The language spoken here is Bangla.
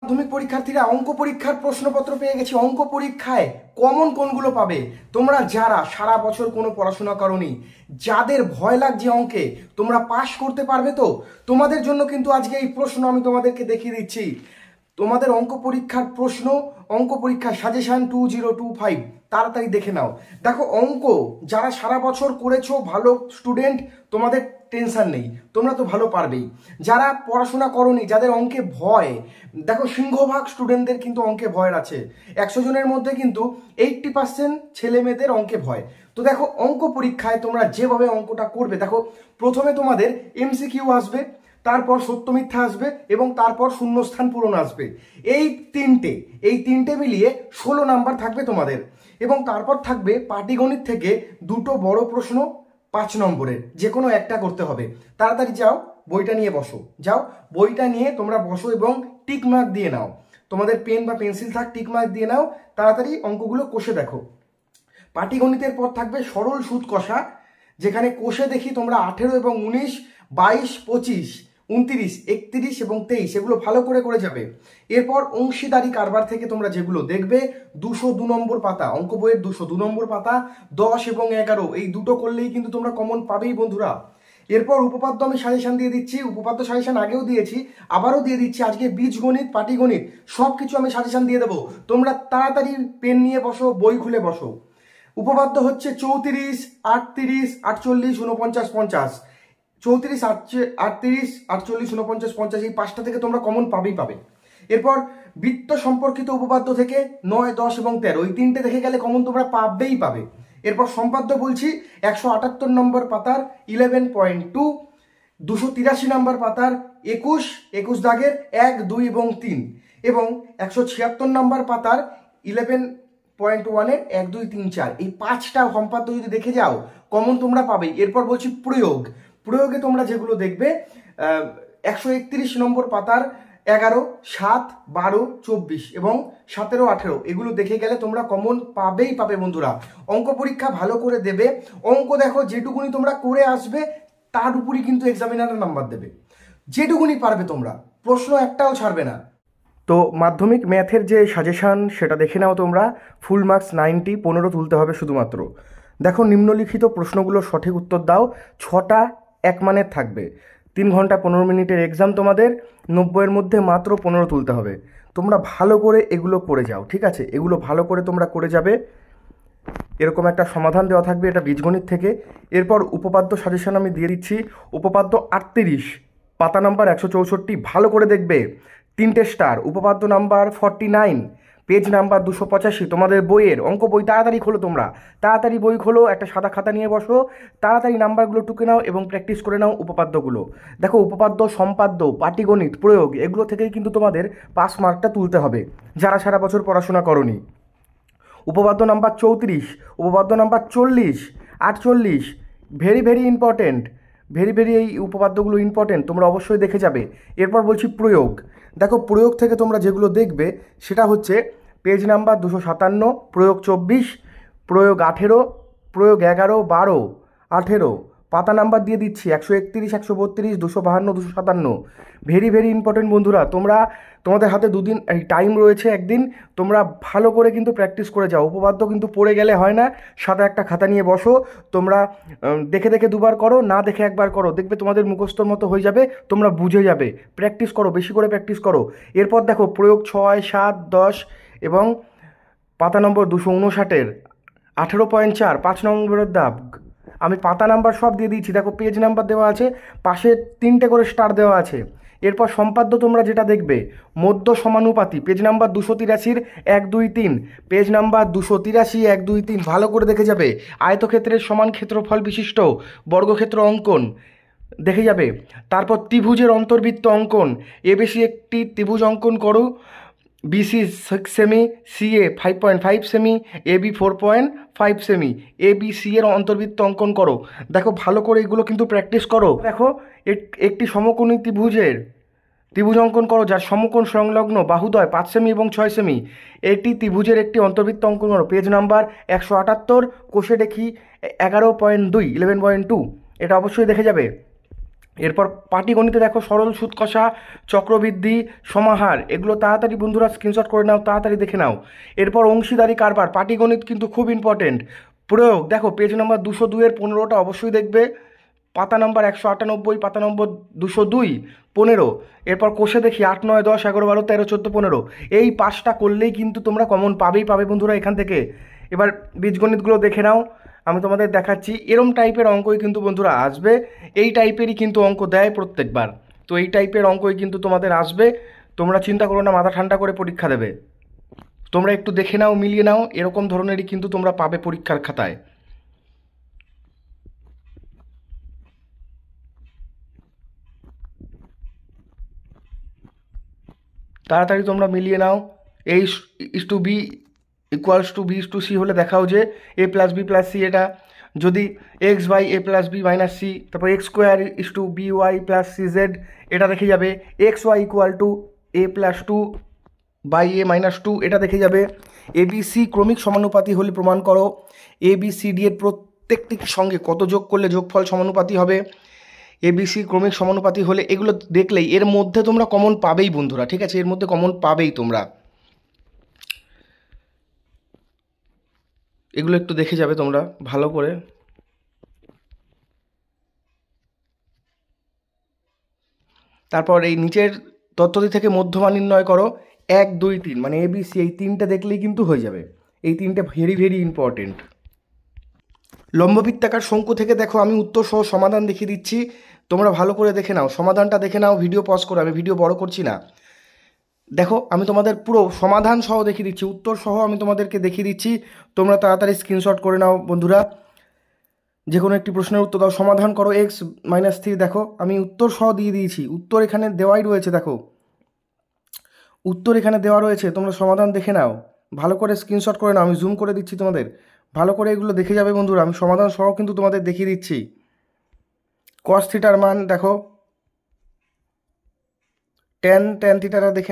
মাধ্যমিক পরীক্ষার্থীরা অঙ্ক পরীক্ষার প্রশ্নপত্র পেয়ে গেছি। অঙ্ক পরীক্ষায় কমন কোনগুলো পাবে? তোমরা যারা সারা বছর কোনো পড়াশোনা করোনি, যাদের ভয় লাগছে অঙ্কে, তোমরা পাশ করতে পারবে তো? তোমাদের জন্য কিন্তু আজকে এই প্রশ্ন আমি তোমাদেরকে দেখিয়ে দিচ্ছি। তোমাদের অঙ্ক পরীক্ষার প্রশ্ন, অঙ্ক পরীক্ষার সাজেশন 2025 তাড়াতাড়ি দেখে নাও। দেখো, অঙ্ক যারা সারা বছর করেছো, ভালো স্টুডেন্ট, তোমাদের টেনশন নেই, তোমরা তো ভালো পারবেই। যারা পড়াশোনা করোনি, যাদের অঙ্কে ভয়, দেখো সিংহভাগ স্টুডেন্টদের কিন্তু অঙ্কে ভয় আছে। 100 জনের মধ্যে কিন্তু 80% ছেলে মেয়েদের অঙ্কে ভয়। তো দেখো, অঙ্ক পরীক্ষায় তোমরা যেভাবে অঙ্কটা করবে, দেখো প্রথমে তোমাদের এমসিকিউ আসবে, তারপর সত্য মিথ্যা আসবে এবং তারপর শূন্যস্থান পূরণ আসবে। এই তিনটে মিলিয়ে 16 নাম্বার থাকবে তোমাদের। এবং তারপর থাকবে পাটিগণিত থেকে দুটো বড় প্রশ্ন 5 নম্বরের, যে কোনো একটা করতে হবে। তাড়াতাড়ি যাও, বইটা নিয়ে বসো, যাও বইটা নিয়ে তোমরা বসো এবং টিক মার্ক দিয়ে নাও। তোমাদের পেন বা পেন্সিল থাক, টিক মার্ক দিয়ে নাও, তাড়াতাড়ি অঙ্কগুলো কষে দেখো। পাটিগণিতের পর থাকবে সরল সুদ কষা, যেখানে কষে দেখি তোমরা 18 এবং 19, 22, 25, 29, 31 এবং 23 এগুলো ভালো করে যাবে। এরপর অংশীদারি কারবার থেকে তোমরা যেগুলো দেখবে 202 নম্বর পাতা, অঙ্ক বইয়ের 202 নম্বর পাতা, 10 এবং 11 এই দুটো করলেই কিন্তু তোমরা কমন পাবেই বন্ধুরা। এরপর উপপাদ্য আমি সাজেশন দিয়ে দিচ্ছি, উপপাদ্য সাজেশন আগেও দিয়েছি, আবারও দিয়ে দিচ্ছি। আজকে বীজগণিত, পাটিগণিত সব কিছু আমি সাজেশন দিয়ে দেবো। তোমরা তাড়াতাড়ি পেন নিয়ে বসো, বই খুলে বসো। উপপাদ্য হচ্ছে 34, 38, 48, 49, 50। 34, 38, 48, 49, 50 এই 5টা থেকে তোমরা কমন পাবে। এরপর বৃত্ত সম্পর্কিত উপপাদ্য থেকে 9, 10 এবং 13 এই 3টে দেখে গেলে কমন তোমরা পাবে। এরপর সম্পাদ্য বলছি 178 নম্বর পাতার 11.2, 283 নম্বর পাতার 21 দাগের 1, 2 এবং 3 এবং 176 নম্বর পাতার 11.1 এর 1, 2, 3, 4 এই 5টা সম্পাদ্য যদি দেখে যাও কমন তোমরা পাবেই। এরপর বলছি প্রয়োগে তোমরা যেগুলো দেখবে 131 নম্বর পাতার 11, 7, 12, 24 এবং 17, 18 এগুলো দেখে গেলে তোমরা কমন পাবে বন্ধুরা। অঙ্ক পরীক্ষা ভালো করে দেবে। অঙ্ক দেখো, যেটুকুনি তোমরা করে আসবে তার উপরই কিন্তু এক্সামিনার নাম্বার দেবে। যেটুকুনি পারবে তোমরা, প্রশ্ন একটাও ছাড়বে না। তো মাধ্যমিক ম্যাথের যে সাজেশান সেটা দেখে নাও তোমরা। ফুল মার্কস 90, 15 তুলতে হবে শুধুমাত্র। দেখো, নিম্নলিখিত প্রশ্নগুলোর সঠিক উত্তর দাও। 6টা 1 মানের থাকবে। 3 ঘন্টা 15 মিনিটের এক্সাম তোমাদের, 90-এর মধ্যে মাত্র 15 তুলতে হবে। তোমরা ভালো করে এগুলো করে যাও, ঠিক আছে? এগুলো ভালো করে তোমরা করে যাবে। এরকম একটা সমাধান দেওয়া থাকবে, এটা বীজগণিত থেকে। এরপর উপপাদ্য সাজেশন আমি দিয়ে দিচ্ছি। উপপাদ্য 38, পাতা নাম্বার 164, ভালো করে দেখবে। 3টে স্টার। উপপাদ্য নাম্বার 49, পেজ নাম্বার 285 তোমাদের বইয়ের। অঙ্ক বই তাড়াতাড়ি খোলো, তোমরা তাড়াতাড়ি বই খোলো, একটা সাদা খাতা নিয়ে বসো, তাড়াতাড়ি নাম্বারগুলো টুকে নাও এবং প্র্যাকটিস করে নাও উপপাদ্যগুলো। দেখো, উপপাদ্য, সম্পাদ্য, পাটিগণিত, প্রয়োগ এগুলো থেকেই কিন্তু তোমাদের পাস মার্কটা তুলতে হবে, যারা সারা বছর পড়াশোনা করোনি। উপপাদ্য নাম্বার 34, উপপাদ্য নাম্বার 40, 48 ভেরি ইম্পর্টেন্ট, এই উপপাদ্যগুলো ইম্পর্টেন্ট, তোমরা অবশ্যই দেখে যাবে। এরপর বলছি প্রয়োগ। দেখো, প্রয়োগ থেকে তোমরা যেগুলো দেখবে সেটা হচ্ছে পেজ নাম্বার 257, প্রয়োগ 24, প্রয়োগ 18, প্রয়োগ 11, 12, 18 পাতা নাম্বার দিয়ে দিচ্ছি 131, 132, 252, 257 ভেরি ইম্পর্টেন্ট বন্ধুরা। তোমাদের হাতে দুদিন এই টাইম রয়েছে, একদিন তোমরা ভালো করে কিন্তু প্র্যাকটিস করে যাও। উপপাদ্য কিন্তু পড়ে গেলে হয় না, সাদা একটা খাতা নিয়ে বসো, তোমরা দেখে দুবার করো, না দেখে একবার করো, দেখবে তোমাদের মুখস্থর মতো হয়ে যাবে, তোমরা বুঝে যাবে। প্র্যাকটিস করো, বেশি করে প্র্যাকটিস করো। এরপর দেখো, প্রয়োগ 6, 7, 10 এবং পাতা নম্বর 259-এর 18.4 5 নম্বরের দাগ। আমি পাতা নাম্বার সব দিয়ে দিয়েছি, দেখো পেজ নাম্বার দেওয়া আছে, পাশে 3টে করে স্টার দেওয়া আছে। এরপর সম্পাদ্য তোমরা যেটা দেখবে মধ্য সমানুপাতি, পেজ নাম্বার 283-র 1, 2, 3, পেজ নাম্বার 283, 1, 2, 3 ভালো করে দেখে যাবে। আয়তক্ষেত্রের সমান ক্ষেত্রফল বিশিষ্ট বর্গক্ষেত্র অঙ্কন দেখে যাবে। তারপর ত্রিভুজের অন্তর্বৃত্ত অঙ্কন, এবিসি একটি ত্রিভুজ অঙ্কন করো, বিসি 6 সেমি, সিএ 5.5 সেমি, এবি 4.5 সেমি, এবিসি এর অন্তর্বৃত্ত অঙ্কন করো। দেখো, ভালো করে এগুলো কিন্তু প্র্যাকটিস করো। দেখো, একটি সমকোণী ত্রিভুজ অঙ্কন করো যার সমকোণ সংলগ্ন বাহুদ্বয় 5 সেমি এবং 6 সেমি। এটি ত্রিভুজের একটি অন্তর্বৃত্ত অঙ্কন করো। পেজ নাম্বার 178, কোষে দেখি 11.2 এটা অবশ্যই দেখে যাবে। এরপর পাটিগণিতে দেখো সরল সুদ কষা, চক্রবৃদ্ধি, সমাহার, এগুলো তাড়াতাড়ি বন্ধুরা স্ক্রিনশট করে নাও, তাড়াতাড়ি দেখে নাও। এরপর অংশীদারি কারবার, পাটিগণিত কিন্তু খুব ইম্পর্টেন্ট। প্রয়োগ দেখো পেজ নাম্বার 202-এর 15টা অবশ্যই দেখবে, পাতা নাম্বার 198, পাতা নম্বর 202, 15। এরপর কোষে দেখি 8, 9, 10, 11, 12, 13, 14, 15, এই 5টা করলেই কিন্তু তোমরা কমন পাবে বন্ধুরা এখান থেকে। এবার বীজগণিতগুলো দেখে নাও, আমি তোমাদের দেখাচ্ছি। এরম টাইপের অঙ্কই কিন্তু বন্ধুরা আসবে, এই টাইপেরই কিন্তু অঙ্ক দেয় প্রত্যেকবার। তো এই টাইপের অঙ্কই কিন্তু তোমাদের আসবে, তোমরা চিন্তা করো না, মাথা ঠান্ডা করে পরীক্ষা দেবে। তোমরা একটু দেখে নাও, মিলিয়ে নাও, এরকম ধরনেরই কিন্তু তোমরা পাবে পরীক্ষার খাতায়। তাড়াতাড়ি তোমরা মিলিয়ে নাও। A is to B equals to B is to C হলে দেখাও যে A plus B plus C, এটা যদি X by A plus B minus C, তারপর X square is to B Y plus C Z, এটা দেখে যাবে। X Y equal to A plus two by A minus two, এটা দেখে যাবে। এ বি সি ক্রমিক সমানুপাতি হলে প্রমাণ করো। এ বি সি ডি এর প্রত্যেকটির সঙ্গে কত যোগ করলে যোগফল সমানুপাতি হবে। এবিসি ক্রমিক সমানুপাতি হলে, এগুলো দেখলেই এর মধ্যে তোমরা কমন পাবেই বন্ধুরা, ঠিক আছে, এর মধ্যে কমন পাবেই তোমরা, এগুলো একটু দেখে যাবে তোমরা ভালো করে। তারপর এই নিচের তথ্যটি থেকে মধ্যমান নির্ণয় করো। 1, 2, 3 মানে এবিসি, এই তিনটে দেখলেই কিন্তু হয়ে যাবে। এই তিনটে ভেরি ভেরি ইম্পর্টেন্ট। লম্ববৃত্তাকার শঙ্কু থেকে দেখো আমি উত্তর সহ সমাধান দেখিয়ে দিচ্ছি, তোমরা ভালো করে দেখে নাও, সমাধানটা দেখে নাও, ভিডিও পজ করো, আমি ভিডিও বড় করছি না। দেখো আমি তোমাদের পুরো সমাধান সহ দেখিয়ে দিচ্ছি, উত্তর সহ আমি তোমাদেরকে দেখিয়ে দিচ্ছি, তোমরা তাড়াতাড়ি স্ক্রিনশট করে নাও বন্ধুরা। যে কোনো একটি প্রশ্নের উত্তর দাও, সমাধান করো x-3, দেখো আমি উত্তর সহ দিয়ে দিয়েছি, উত্তর এখানে দেওয়াই রয়েছে, দেখো উত্তর এখানে দেওয়া রয়েছে, তোমরা সমাধান দেখে নাও, ভালো করে স্ক্রিনশট করে নাও, আমি জুম করে দিচ্ছি তোমাদের, ভালো করে এগুলো দেখে যাবে বন্ধুরা, আমি সমাধান সহ কিন্তু তোমাদের দেখিয়ে দিচ্ছি। cos থিটার মান দেখো, tan থিটাটা দেখে